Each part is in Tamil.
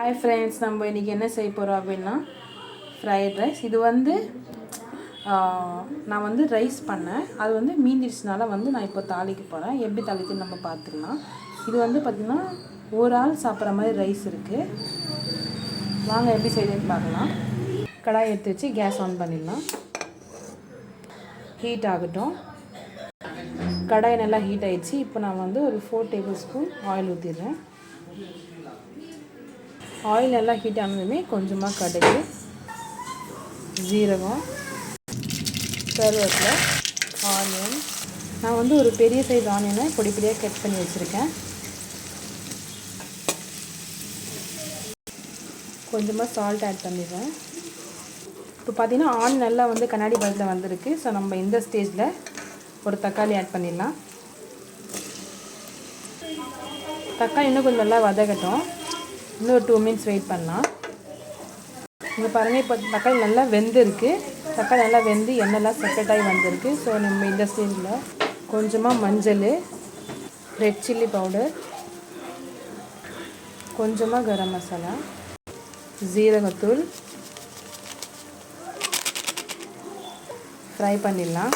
Hi friends, நம்ம இன்னைக்கு என்ன செய்ய போறோம் அப்படினா ஃப்ரைட் ரைஸ். இது வந்து நான் வந்து ரைஸ் பண்ணேன். அது வந்து மீந்திருச்சுனால வந்து நான் இப்போ தாளிக்க போறேன். எப்படி தாளிக்குன்னு நம்ம பார்த்துக்கலாம். இது வந்து பாத்தீங்கன்னா ஒரு ஆள் சாப்பிட்ற மாதிரி ரைஸ் இருக்கு. வாங்க எப்படி செய்யுதுன்னு பார்க்கலாம். கடாய் எடுத்து வச்சு கேஸ் ஆன் பண்ணிடலாம். ஹீட் ஆகட்டும். கடாய் நல்லா ஹீட் ஆயிடுச்சு. இப்போ நான் வந்து ஒரு 4 டேபிள் ஸ்பூன் ஆயில் ஊற்றிடுறேன். ஆயில் நல்லா ஹீட் ஆனதுமே கொஞ்சமாக கடுகு, ஜீரகம், கருவேப்பிலை, ஆனியன். நான் வந்து ஒரு பெரிய சைஸ் ஆனியனை பொடி பொடியாக கட் பண்ணி வச்சுருக்கேன். கொஞ்சமாக சால்ட் ஆட் பண்ணிடுறேன். இப்போ பார்த்தீங்கன்னா ஆனியன் நல்லா வந்து கண்ணாடி பழத்தில் வந்திருக்கு. ஸோ நம்ம இந்த ஸ்டேஜில் ஒரு தக்காளி ஆட் பண்ணிடலாம். தக்காளி இன்னும் கொஞ்சம் நல்லா வதக்கட்டும். இன்னும் 2 மினிட்ஸ் வெயிட் பண்ணலாம். இங்கே பாருங்கள், இப்போ தக்காளி நல்லா வெந்திருக்கு. தக்காளி நல்லா வெந்து எண்ணெய்லாம் செப்பரேட் ஆகி வந்திருக்கு. ஸோ நம்ம இந்த ஸ்டேஜில் கொஞ்சமாக மஞ்சள், ரெட் சில்லி பவுடர், கொஞ்சமாக கரம் மசாலா, ஜீரகத்தூள் ஃப்ரை பண்ணிடலாம்.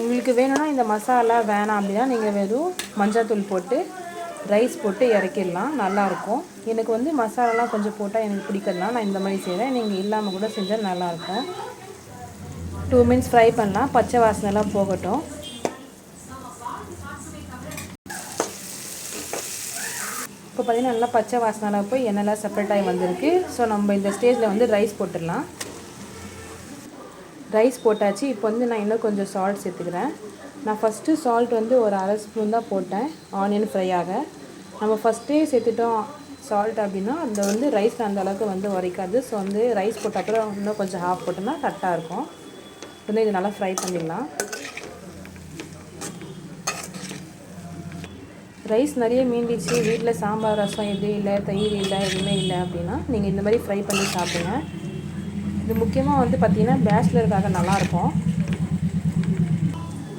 உங்களுக்கு வேணும்னா இந்த மசாலா வேணாம் அப்படின்னா நீங்கள் வெறும் மஞ்சள்தூள் போட்டு ரைஸ் போட்டு இறக்கிடலாம், நல்லாயிருக்கும். எனக்கு வந்து மசாலாலாம் கொஞ்சம் போட்டால் எனக்கு பிடிக்கிறதுனால நான் இந்த மாதிரி செய்கிறேன். நீங்கள் இல்லாமல் கூட செஞ்சால் நல்லாயிருக்கும். 2 மினிட்ஸ் ஃப்ரை பண்ணலாம். பச்சை வாசனைலாம் போகட்டும். இப்போ பார்த்தீங்கன்னா நல்லா பச்சை வாசனைலாம் போய் எண்ணெய்லாம் செப்பரேட் ஆகி வந்திருக்கு. ஸோ நம்ம இந்த ஸ்டேஜில் வந்து ரைஸ் போட்டுடலாம். ரைஸ் போட்டாச்சு. இப்போ வந்து நான் இன்னும் கொஞ்சம் சால்ட் சேர்த்துக்கிறேன். நான் ஃபஸ்ட்டு சால்ட் வந்து ஒரு அரை ஸ்பூன் தான் போட்டேன் ஆனியன் ஃப்ரை ஆக. நம்ம ஃபஸ்ட்டே சேர்த்துட்டோம் சால்ட் அப்படின்னா அந்த வந்து ரைஸ் அந்த அளவுக்கு வந்து உரைக்காது. ஸோ வந்து ரைஸ் போட்ட அப்புறம் இன்னும் கொஞ்சம் ஹாஃப் போட்டோம்னா கரெக்டாக இருக்கும். வந்து இது நல்லா ஃப்ரை பண்ணிடலாம். ரைஸ் நிறைய மீந்திச்சு, வீட்டில் சாம்பார் ரசம் எதுவும் இல்லை, தயிர் இல்லை, எதுவுமே இல்லை அப்படின்னா நீங்கள் இந்த மாதிரி ஃப்ரை பண்ணி சாப்பிடுங்க. இது முக்கியமாக வந்து பார்த்திங்கன்னா பேச்சுலருக்காக நல்லாயிருக்கும்.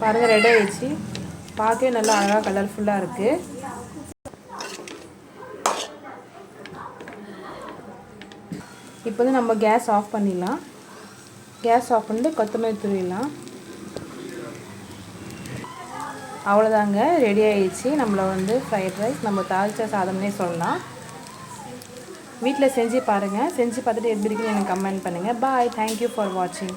பாருங்கள், ரெடி ஆகிடுச்சு. பார்க்கவே நல்லா அழகாக கலர்ஃபுல்லாக இருக்குது. இப்போ வந்து நம்ம கேஸ் ஆஃப் பண்ணிடலாம். கேஸ் ஆஃப் பண்ணிட்டு கொத்தமல்லி தூவிடலாம். அவ்வளோதாங்க, ரெடி ஆகிடுச்சு. நம்மளை வந்து ஃப்ரைட் ரைஸ் நம்ம தாளிச்ச சாதம்னே சொல்லலாம். வீட்டில் செஞ்சு பாருங்கள். செஞ்சு பார்த்துட்டு எப்படி இருக்குன்னு எனக்கு கமெண்ட் பண்ணுங்கள். பாய். தேங்க்யூ ஃபார் வாட்சிங்.